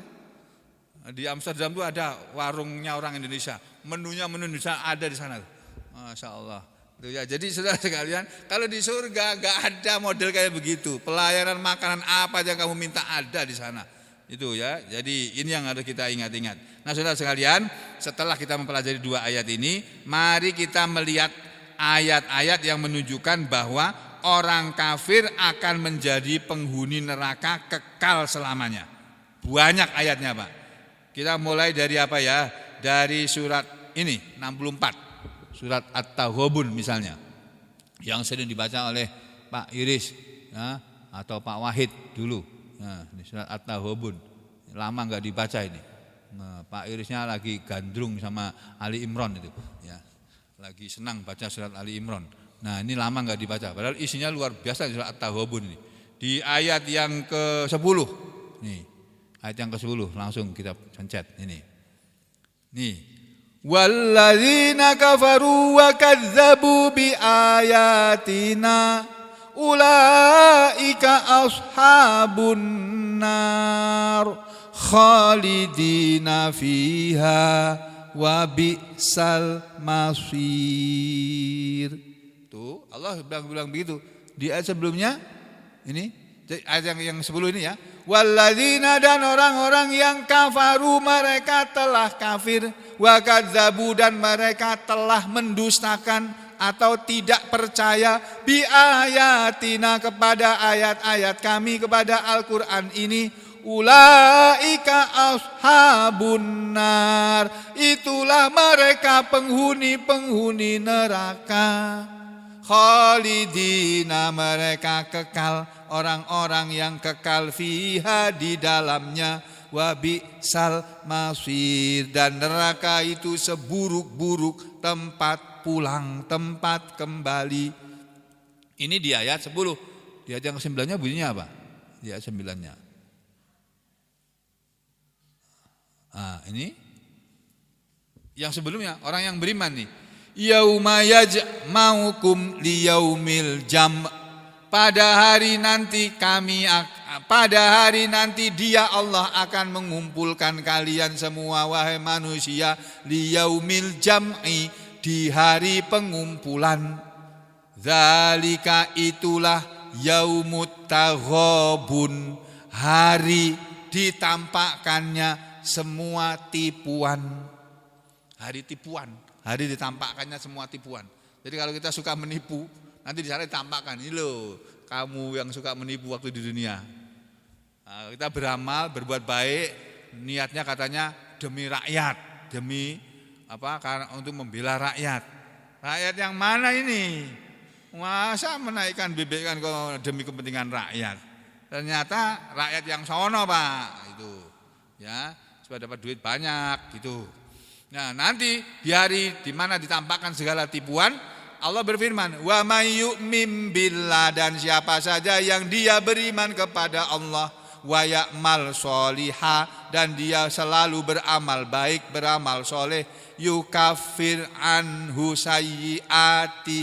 Di Amsterdam itu ada warungnya orang Indonesia, menu Indonesia ada di sana. Masya Allah. Itu ya, jadi saudara sekalian, kalau di surga gak ada model kayak begitu. Pelayanan makanan apa aja kamu minta ada di sana. Itu ya. Jadi ini yang harus kita ingat-ingat. Nah, saudara sekalian, setelah kita mempelajari 2 ayat ini, mari kita melihat ayat-ayat yang menunjukkan bahwa orang kafir akan menjadi penghuni neraka kekal selamanya. Banyak ayatnya, Pak. Kita mulai dari apa ya? Dari surat ini 64. Surat At-Taghabun misalnya. Yang sering dibaca oleh Pak Iris ya, atau Pak Wahid dulu. Nah, ini surat At-Taghabun. Lama enggak dibaca ini. Nah, Pak Irisnya lagi gandrung sama Ali Imran itu, ya. Lagi senang baca surat Ali Imran. Nah, ini lama enggak dibaca. Padahal isinya luar biasa di surat At-Taghabun ini. Di ayat yang ke-10. Nih. Ayat yang ke-10 langsung kita pencet ini. Nih. Walladzina kafaru wa kadzdzabu bi ayatina ulaika ashabun nar khalidina fiha wa bi'sal masir. Tuh, Allah bilang begitu. Di ayat sebelumnya ini, ayat yang 10 ini ya. Walladzina, dan orang-orang yang kafaru, mereka telah kafir, wa kadzabu, dan mereka telah mendustakan atau tidak percaya bi ayatina, kepada ayat-ayat kami, kepada Al-Qur'an ini. Ulaika ashabun nar, itulah mereka penghuni neraka. Khalidina, mereka kekal, orang-orang yang kekal, fiha, di dalamnya, wa bi'sal masir, dan neraka itu seburuk-buruk tempat pulang, tempat kembali. Ini di ayat 10. Di ayat yang ke-9-nya bunyinya apa? Di ayat 9-nya. Nah, ini yang sebelumnya, orang yang beriman nih. Yauma yajma'ukum liyaumil jam'. Pada hari nanti dia Allah akan mengumpulkan kalian semua, wahai manusia, liyaumil jam'i, di hari pengumpulan. Zalika, itulah yaumut taghabun, hari ditampakkannya semua tipuan. Hari tipuan, hari ditampakkannya semua tipuan. Jadi kalau kita suka menipu, nanti di sana ditampakkan, ini loh, kamu yang suka menipu waktu di dunia. Nah, kita beramal, berbuat baik, niatnya katanya demi rakyat, demi apa? Karena untuk membela rakyat. Rakyat yang mana ini? Masa menaikkan BBM kan demi kepentingan rakyat? Ternyata rakyat yang sono, Pak, itu, ya, supaya dapat duit banyak, gitu. Nah, nanti di hari di mana ditampakkan segala tipuan, Allah berfirman, wa may yu'min billah, dan siapa saja yang dia beriman kepada Allah, wa ya'mal sholiha, dan dia selalu beramal baik, beramal soleh, yukaffir anhu sayyiati,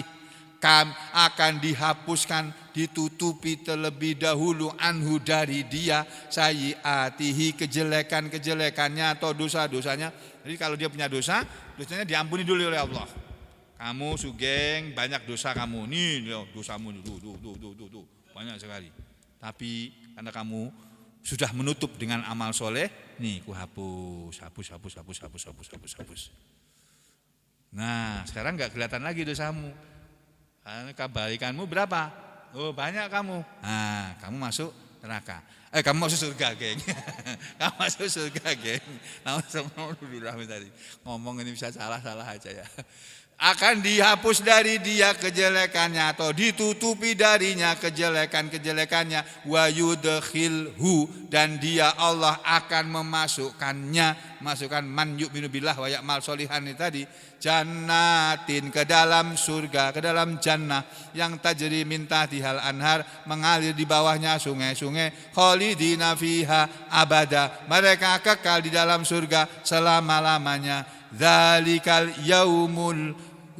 akan dihapuskan, ditutupi terlebih dahulu anhu dari dia, sayyiatihi, kejelekan-kejelekannya atau dosa-dosanya. Jadi kalau dia punya dosa, dosanya diampuni dulu oleh Allah. Kamu sugeng, banyak dosa kamu. Nih dosamu tuh, banyak sekali. Tapi karena kamu sudah menutup dengan amal soleh, nih ku hapus. Nah, sekarang enggak kelihatan lagi dosamu. Kebalikanmu berapa? Oh, banyak kamu. Nah, kamu masuk neraka. Kamu masuk surga, geng. Kamu masuk surga, geng. Ngomong ini bisa salah-salah aja ya. Akan dihapus dari dia kejelekannya atau ditutupi darinya kejelekan-kejelekannya, wa yudkhilhu, dan dia Allah akan memasukkannya, masukkan man yu'minu billah wa ya'mal sholihan ini tadi, jannatin, ke dalam surga, ke dalam jannah yang tajri min tahtihal anhar, mengalir di bawahnya sungai-sungai, khalidina fiha abada, mereka kekal di dalam surga selama-lamanya.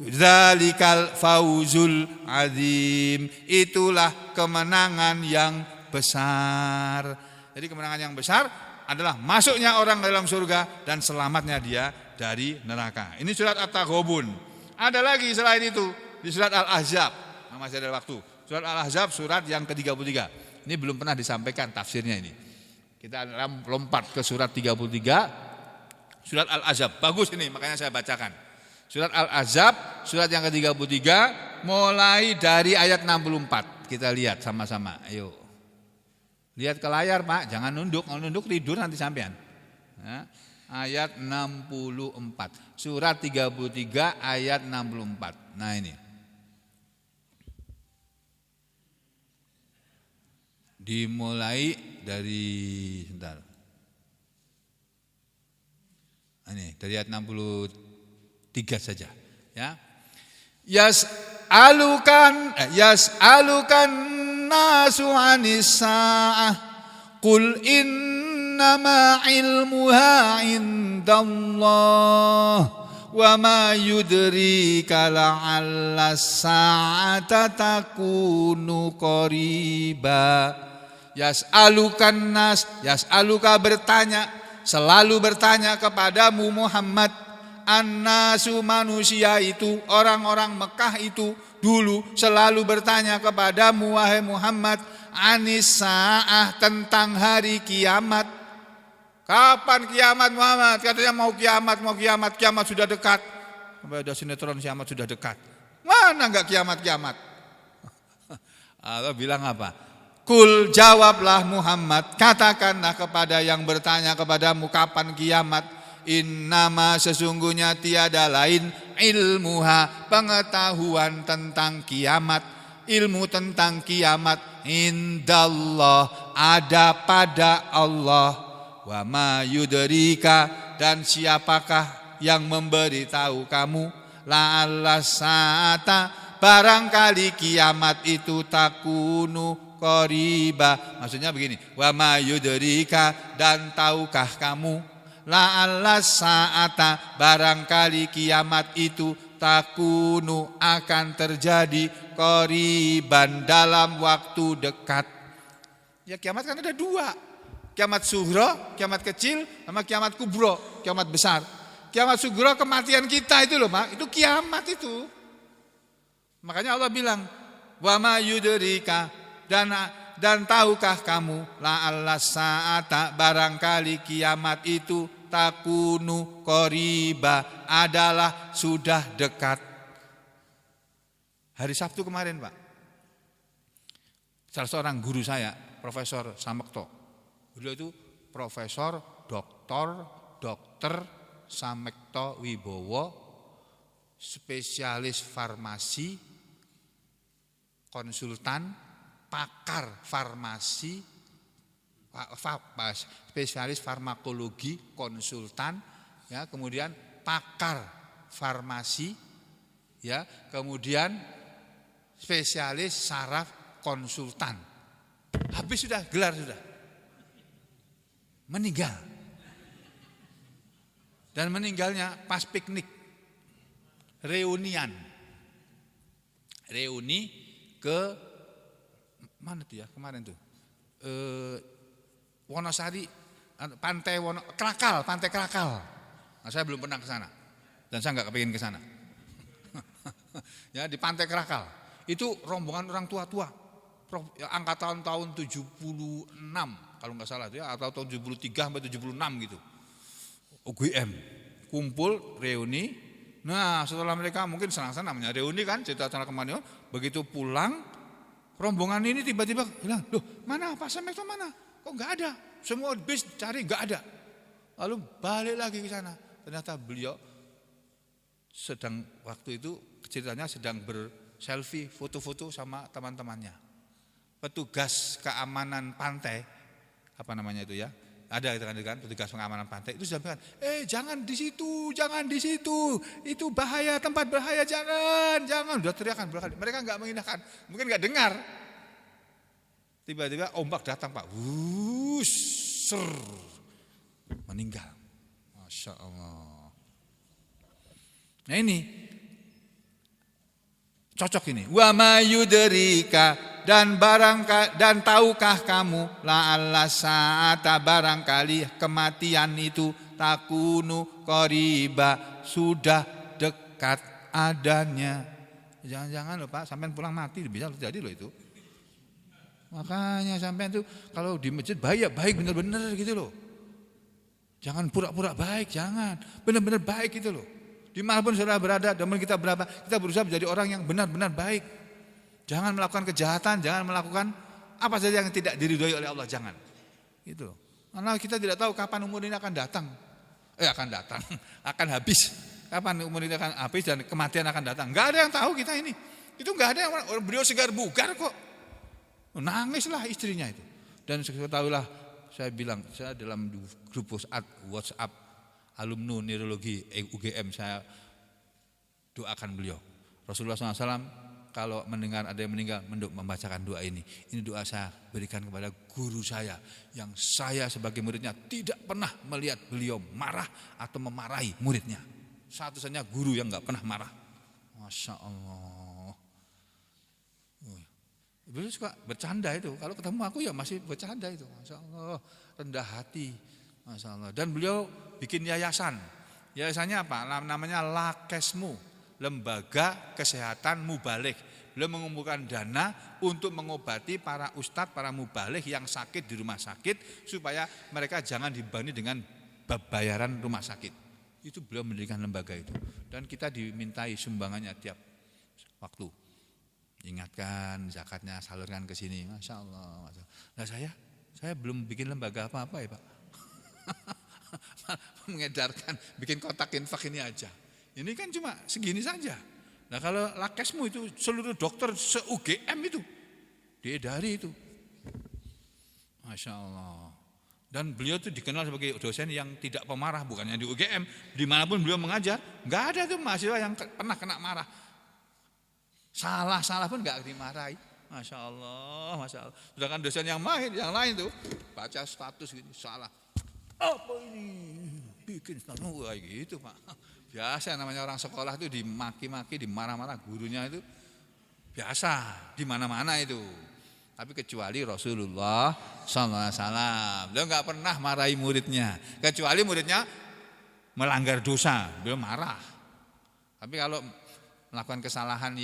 Zalikal fauzul azim, itulah kemenangan yang besar. Jadi kemenangan yang besar adalah masuknya orang dalam surga dan selamatnya dia dari neraka. Ini surat At-Taghabun. Ada lagi selain itu di surat Al-Ahzab. Masih ada waktu. Surat Al-Ahzab surat yang ke-33. Ini belum pernah disampaikan tafsirnya ini. Kita lompat ke surat 33. Surat Al-Ahzab, bagus ini, makanya saya bacakan. Surat Al-Ahzab, surat yang ke-33, mulai dari ayat 64. Kita lihat sama-sama, ayo. Lihat ke layar, Pak, jangan nunduk. Kalau nunduk tidur nanti sampean. Nah, ayat 64. Surat 33 ayat 64. Nah ini. Dimulai dari sebentar. Ini dari ayat 63 saja, ya. Yas'alukan nasu 'anis sa'ah qul innama 'ilmuha 'indallah wa ma yudrika la'alla as-sa'ata takunu qariba. Yas'alukan nas, yas'aluka bertanya, selalu bertanya kepadamu Muhammad, annasu, manusia itu, orang-orang Mekah itu dulu selalu bertanya kepadamu wahai Muhammad, anis sa'ah, tentang hari kiamat. Kapan kiamat Muhammad? Katanya mau kiamat sudah dekat. Ada sinetron kiamat sudah dekat. Mana enggak kiamat? Allah bilang apa? Kul, jawablah Muhammad, katakanlah kepada yang bertanya kepadamu kapan kiamat, innama, sesungguhnya tiada lain, ilmuha, pengetahuan tentang kiamat, ilmu tentang kiamat, indallah, ada pada Allah, wa ma yudrika, dan siapakah yang memberitahu kamu, la'alla sa'ata, barangkali kiamat itu takunu qariba. Maksudnya begini, wa ma yudrika, dan tahukah kamu, la'alla sa'ata, barangkali kiamat itu takunu, akan terjadi, qariban, dalam waktu dekat. Ya kiamat kan ada dua, kiamat sughra, kiamat kecil, sama kiamat kubro, kiamat besar. Kiamat sughra kematian kita itu loh, Pak, itu kiamat itu. Makanya Allah bilang, wa ma yudrika, dan tahukah kamu, la'alla sa'ata, barangkali kiamat itu takunu qariba, adalah sudah dekat. Hari Sabtu kemarin, Pak, salah seorang guru saya, Profesor Samekto, beliau itu Profesor Dokter Samekto Wibowo, spesialis farmasi, konsultan, pakar farmasi, spesialis farmakologi, konsultan, ya, kemudian pakar farmasi, ya, kemudian spesialis saraf konsultan. Habis sudah, gelar sudah. Meninggal. Dan meninggalnya pas piknik. Reunian. Reuni ke mana tuh ya kemarin tuh? Wonosari, pantai Krakal, pantai Krakal. Nah, saya belum pernah ke sana. Dan saya enggak kepengin ke sana. Ya, di pantai Krakal. Itu rombongan orang tua-tua. Angkatan tahun 76 kalau enggak salah ya, atau tahun 73 sampai 76 gitu. UGM kumpul reuni. Nah, setelah mereka mungkin senang-senang namanya reuni kan, cerita-cerita kemana. Begitu pulang, rombongan ini tiba-tiba bilang, "Loh, mana Pak Samek itu mana? Kok enggak ada? Semua bis cari enggak ada." Lalu balik lagi ke sana. Ternyata beliau sedang waktu itu ceritanya sedang berselfie, foto-foto sama teman-temannya. Petugas keamanan pantai, apa namanya itu ya? Ada kan petugas pengamanan pantai itu sudah bilang, jangan di situ, itu bahaya, tempat bahaya, jangan. Udah teriakan berkali. Mereka enggak mengindahkan, mungkin enggak dengar. Tiba-tiba ombak datang Pak, meninggal. Masya Allah. Nah ini cocok ini. Wa ma yudrika, dan tahukah kamu la'alla sa'ata, barangkali kematian itu takunu qariba, sudah dekat adanya. Jangan-jangan loh Pak, sampean pulang mati bisa terjadi loh itu. Makanya sampean itu kalau di masjid baik benar-benar gitu loh. Jangan pura-pura baik, jangan. Benar-benar baik gitu loh. Dimanapun saudara berada, dan kita berapa, kita berusaha menjadi orang yang benar-benar baik. Jangan melakukan kejahatan, jangan melakukan apa saja yang tidak diridhoi oleh Allah, jangan. Gitu loh. Karena kita tidak tahu kapan umur ini akan datang. Akan habis. Kapan umur ini akan habis dan kematian akan datang. Enggak ada yang tahu kita ini. Itu enggak ada yang, beliau segar bugar kok. Nangislah istrinya itu. Dan ketahuilah, saya bilang, saya dalam grup WhatsApp alumni neurologi UGM, saya doakan beliau. Rasulullah SAW kalau mendengar ada yang meninggal, membacakan doa ini. Ini doa saya berikan kepada guru saya, yang saya sebagai muridnya tidak pernah melihat beliau marah atau memarahi muridnya. Satu-satunya guru yang enggak pernah marah. Masya Allah. Beliau suka bercanda itu. Kalau ketemu aku ya masih bercanda itu. Masya Allah, rendah hati. Masya Allah. Dan beliau bikin yayasan. Yayasannya apa? Namanya Lakesmu, Lembaga Kesehatan Mubalik. Beliau mengumpulkan dana untuk mengobati para ustadz, para mubalik yang sakit di rumah sakit, supaya mereka jangan dibebani dengan bayaran rumah sakit. Itu beliau mendirikan lembaga itu. Dan kita dimintai sumbangannya tiap waktu. Ingatkan zakatnya, salurkan ke sini. Masya Allah. Nah saya belum bikin lembaga apa-apa ya Pak. Mengedarkan, bikin kotak infak ini aja. Ini kan cuma segini saja. Nah kalau Lakesmu itu seluruh dokter se-UGM itu diedari itu. Masya Allah. Dan beliau itu dikenal sebagai dosen yang tidak pemarah, bukannya di UGM, dimanapun beliau mengajar, nggak ada tuh mahasiswa yang pernah kena marah. Salah pun nggak dimarahi. Masya Allah, Masya Allah. Sedangkan dosen yang mahir, yang lain tuh baca status gitu, salah. Apa ini? Bikin status kayak gitu Pak. Biasa namanya orang sekolah itu dimaki-maki, dimarah-marah gurunya itu biasa di mana-mana itu. Tapi kecuali Rasulullah SAW, beliau nggak pernah marahi muridnya. Kecuali muridnya melanggar dosa, beliau marah. Tapi kalau melakukan kesalahan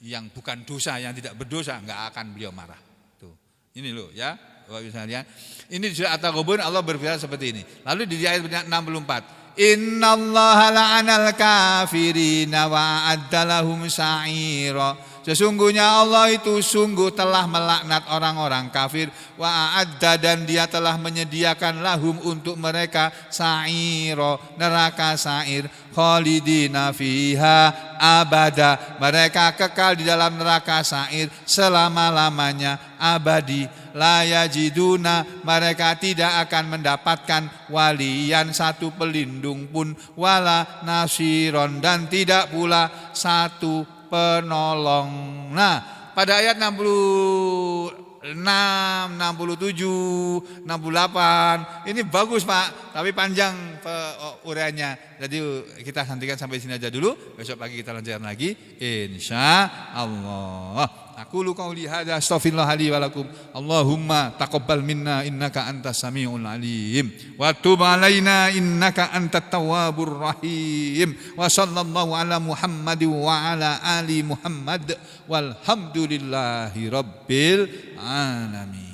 yang bukan dosa, yang tidak berdosa, nggak akan beliau marah. Tuh, ini loh ya, Bapak sekalian. Ini di surah At-Taghabun Allah berfirman seperti ini. Lalu di ayat 64, Innallaha la'anal kafirina wa a'adda lahum sa'ira. Sesungguhnya Allah itu sungguh telah melaknat orang-orang kafir, wa a'adda, dan Dia telah menyediakan lahum untuk mereka sa'ira, neraka sa'ir, khalidina fiha abada. Mereka kekal di dalam neraka sa'ir selama-lamanya, abadi. la yajiduna, mereka tidak akan mendapatkan waliyan, satu pelindung pun, wala nasiron, dan tidak pula satu penolong. Nah, pada ayat 66, 67, 68 ini bagus Pak, tapi panjang uraiannya. Jadi kita hentikan sampai sini aja dulu. Besok pagi kita lanjutkan lagi insya Allah. Aku lu qauli hadza astaghfirullah li wa lakum. Allahumma taqabbal minna innaka antas samiul alim wa tub alaina innaka antat tawwabur rahim. Wa sallallahu ala Muhammad wa ala ali Muhammad walhamdulillahi rabbil alamin.